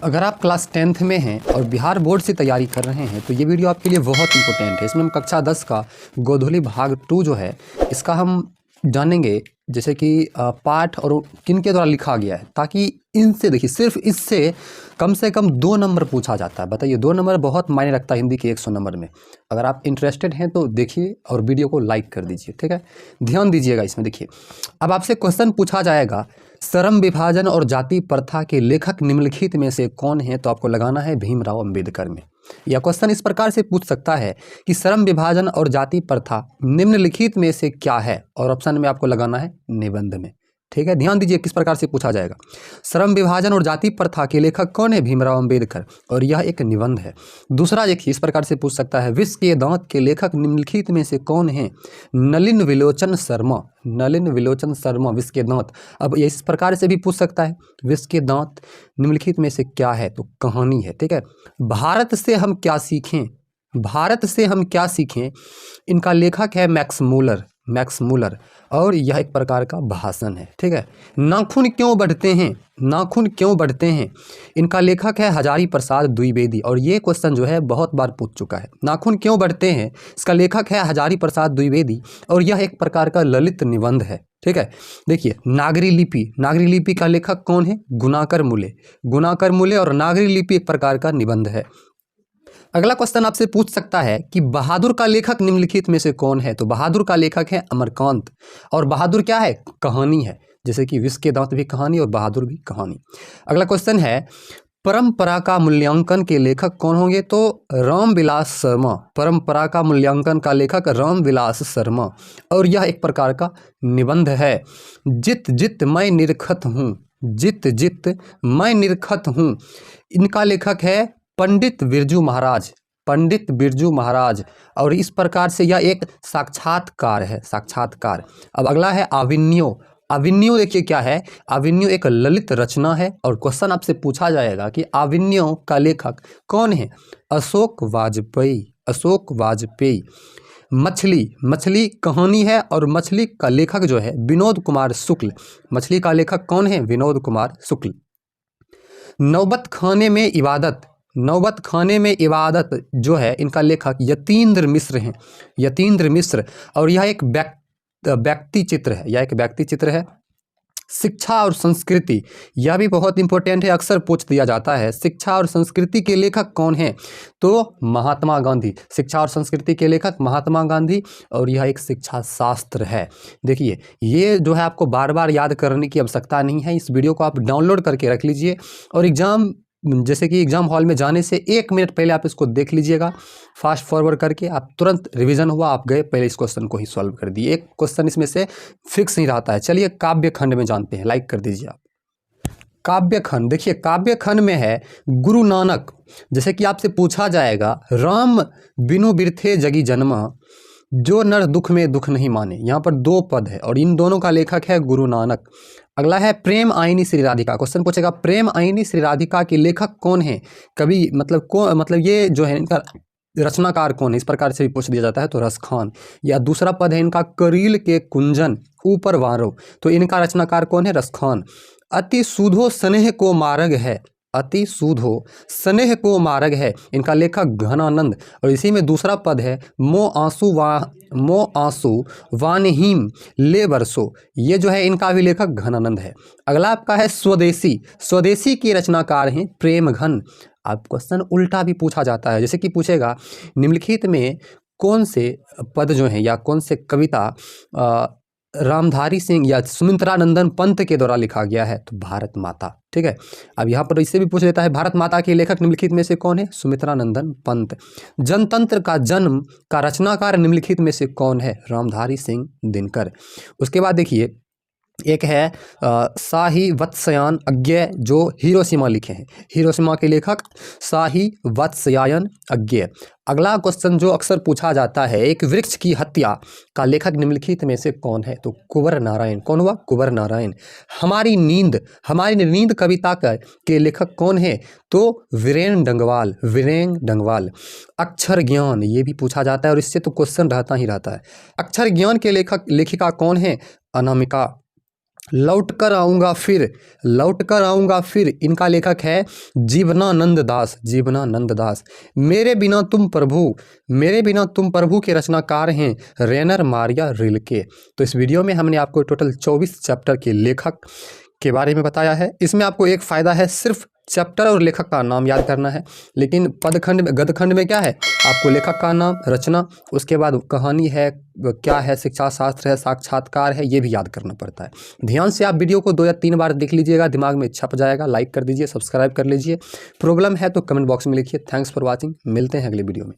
अगर आप class 10th में हैं और बिहार बोर्ड से तैयारी कर रहे हैं तो ये वीडियो आपके लिए बहुत इंपॉर्टेंट है। इसमें हम कक्षा 10 का गोधूली भाग 2 जो है इसका हम जानेंगे, जैसे कि पाठ और किन के द्वारा लिखा गया है, ताकि इनसे देखिए सिर्फ इससे कम से कम 2 नंबर पूछा जाता है। बताइए 2 नंबर बहुत मायने रखता है हिंदी के 100 नंबर में। अगर आप इंटरेस्टेड हैं तो देखिए और वीडियो को लाइक कर दीजिए, ठीक है। ध्यान दीजिएगा इसमें। देखिए अब आपसे क्वेश्चन पूछा जाएगा, श्रम विभाजन और जाति प्रथा के लेखक निम्नलिखित में से कौन है? तो आपको लगाना है भीमराव अंबेडकर में। यह क्वेश्चन इस प्रकार से पूछ सकता है कि श्रम विभाजन और जाति प्रथा निम्नलिखित में से क्या है, और ऑप्शन में आपको लगाना है निबंध में, ठीक है। ध्यान दीजिए किस प्रकार से पूछा जाएगा। श्रम विभाजन और जाति प्रथा के लेखक कौन है? भीमराव अंबेडकर, और यह एक निबंध है। दूसरा देखिए इस प्रकार से पूछ सकता है, विश्व के दांत के लेखक निम्नलिखित में से कौन है? नलिन विलोचन शर्मा। नलिन विलोचन शर्मा, विश्व के दांत। अब इस प्रकार से भी पूछ सकता है, विश्व के दांत निम्नलिखित में से क्या है? तो कहानी है, ठीक है। भारत से हम क्या सीखें? भारत से हम क्या सीखें, इनका लेखक है मैक्स मूलर। मैक्स मूलर, और यह एक प्रकार का भाषण है, ठीक है। नाखून क्यों बढ़ते हैं? नाखून क्यों बढ़ते हैं, इनका लेखक है हजारी प्रसाद द्विवेदी, और ये क्वेश्चन जो है बहुत बार पूछ चुका है। नाखून क्यों बढ़ते हैं, इसका लेखक है हजारी प्रसाद द्विवेदी, और यह एक प्रकार का ललित निबंध है, ठीक है। देखिए नागरी लिपि, नागरी लिपि का लेखक कौन है? गुणाकर मूले। गुणाकर मूले, और नागरी लिपि एक प्रकार का निबंध है। अगला क्वेश्चन आपसे पूछ सकता है कि बहादुर का लेखक निम्नलिखित में से कौन है? तो बहादुर का लेखक है अमरकांत, और बहादुर क्या है? कहानी है, जैसे कि विश्व के दांत भी कहानी और बहादुर भी कहानी। अगला क्वेश्चन है, परंपरा का मूल्यांकन के लेखक कौन होंगे? तो रामविलास शर्मा। परंपरा का मूल्यांकन का लेखक रामविलास शर्मा, और यह एक प्रकार का निबंध है। जित जित मैं निरखत हूँ, जित जित मैं निरखत हूँ, इनका लेखक है पंडित बिरजू महाराज। पंडित बिरजू महाराज, और इस प्रकार से यह एक साक्षात्कार है, साक्षात्कार। अब अगला है आविन्यो। आविन्यो देखिए क्या है, आविन्यो एक ललित रचना है, और क्वेश्चन आपसे पूछा जाएगा कि आविन्यो का लेखक कौन है? अशोक वाजपेयी। अशोक वाजपेयी। मछली, मछली कहानी है, और मछली का लेखक जो है विनोद कुमार शुक्ल। मछली का लेखक कौन है? विनोद कुमार शुक्ल। नौबत खाने में इबादत। नौबत खाने में इबादत जो है इनका लेखक यतीन्द्र मिश्र हैं। यतीन्द्र मिश्र, और यह एक व्यक्ति चित्र है, यह एक व्यक्ति चित्र है। शिक्षा और संस्कृति, यह भी बहुत इंपॉर्टेंट है, अक्सर पूछ दिया जाता है। शिक्षा और संस्कृति के लेखक कौन है? तो महात्मा गांधी। शिक्षा और संस्कृति के लेखक महात्मा गांधी, और यह एक शिक्षा शास्त्र है। देखिए ये जो है आपको बार बार याद करने की आवश्यकता नहीं है, इस वीडियो को आप डाउनलोड करके रख लीजिए, और एग्जाम जैसे कि एग्जाम हॉल में जाने से 1 मिनट पहले आप इसको देख लीजिएगा, फास्ट फॉरवर्ड करके। आप तुरंत रिवीजन हुआ, आप गए पहले इस क्वेश्चन को ही सॉल्व कर दिए। एक क्वेश्चन इसमें से फिक्स नहीं रहता है। चलिए काव्य खंड में जानते हैं, लाइक कर दीजिए आप। काव्य खंड, देखिए काव्य खंड में है गुरु नानक। जैसे कि आपसे पूछा जाएगा, राम बिनु बिरथे जगी जन्मा, जो नर दुख में दुख नहीं माने। यहाँ पर 2 पद है, और इन दोनों का लेखक है गुरु नानक। अगला है प्रेम आईनी श्री राधिका। क्वेश्चन पूछेगा प्रेम आईनी श्री राधिका के लेखक कौन है? कवि मतलब ये जो है इनका रचनाकार कौन है, इस प्रकार से भी पूछ दिया जाता है। तो रसखान। या दूसरा पद है इनका करील के कुंजन ऊपर वारो, तो इनका रचनाकार कौन है? रसखान। अति सुधो स्नेह को मार्ग है। अति सुधो स्नेह को मार्ग है, इनका लेखक घनानंद, और इसी में दूसरा पद है मो आंसू वानहीम ले बरसो, ये जो है इनका भी लेखक घनानंद है। अगला आपका है स्वदेशी। स्वदेशी के रचनाकार हैं प्रेमघन। अब क्वेश्चन उल्टा भी पूछा जाता है, जैसे कि पूछेगा निम्नलिखित में कौन से पद जो हैं या कौन से कविता रामधारी सिंह या सुमित्रानंदन पंत के द्वारा लिखा गया है? तो भारत माता, ठीक है। अब यहाँ पर इससे भी पूछ लेता है, भारत माता के लेखक निम्नलिखित में से कौन है? सुमित्रानंदन पंत। जनतंत्र का जन्म का रचनाकार निम्नलिखित में से कौन है? रामधारी सिंह दिनकर। उसके बाद देखिए एक है शाही वत्स्यायन अज्ञेय, जो हिरोशिमा लिखे हैं। हिरोशिमा के लेखक शाही वत्स्यायन अज्ञेय। अगला क्वेश्चन जो अक्सर पूछा जाता है, एक वृक्ष की हत्या का लेखक निम्नलिखित में से कौन है? तो कुंवर नारायण। कौन हुआ? कुंवर नारायण। हमारी नींद कविता के लेखक कौन है? तो वीरेन डंगवाल। वीरेन डंगवाल। अक्षर ज्ञान, ये भी पूछा जाता है, और इससे तो क्वेश्चन रहता ही रहता है। अक्षर ज्ञान के लेखिका कौन है? अनामिका। लौट कर आऊँगा फिर, लौट कर आऊँगा फिर, इनका लेखक है जीवनानंद दास, जीवनानंद दास। मेरे बिना तुम प्रभु, मेरे बिना तुम प्रभु के रचनाकार हैं रेनर मारिया रिल्के। तो इस वीडियो में हमने आपको टोटल 24 चैप्टर के लेखक के बारे में बताया है। इसमें आपको एक फ़ायदा है, सिर्फ चैप्टर और लेखक का नाम याद करना है। लेकिन पदखंड में, गद्यखंड में क्या है, आपको लेखक का नाम, रचना, उसके बाद कहानी है, क्या है, शिक्षा शास्त्र है, साक्षात्कार है, ये भी याद करना पड़ता है। ध्यान से आप वीडियो को 2 या 3 बार देख लीजिएगा, दिमाग में छप जाएगा। लाइक कर दीजिए, सब्सक्राइब कर लीजिए। प्रॉब्लम है तो कमेंट बॉक्स में लिखिए। Thanks for watching. मिलते हैं अगले वीडियो में।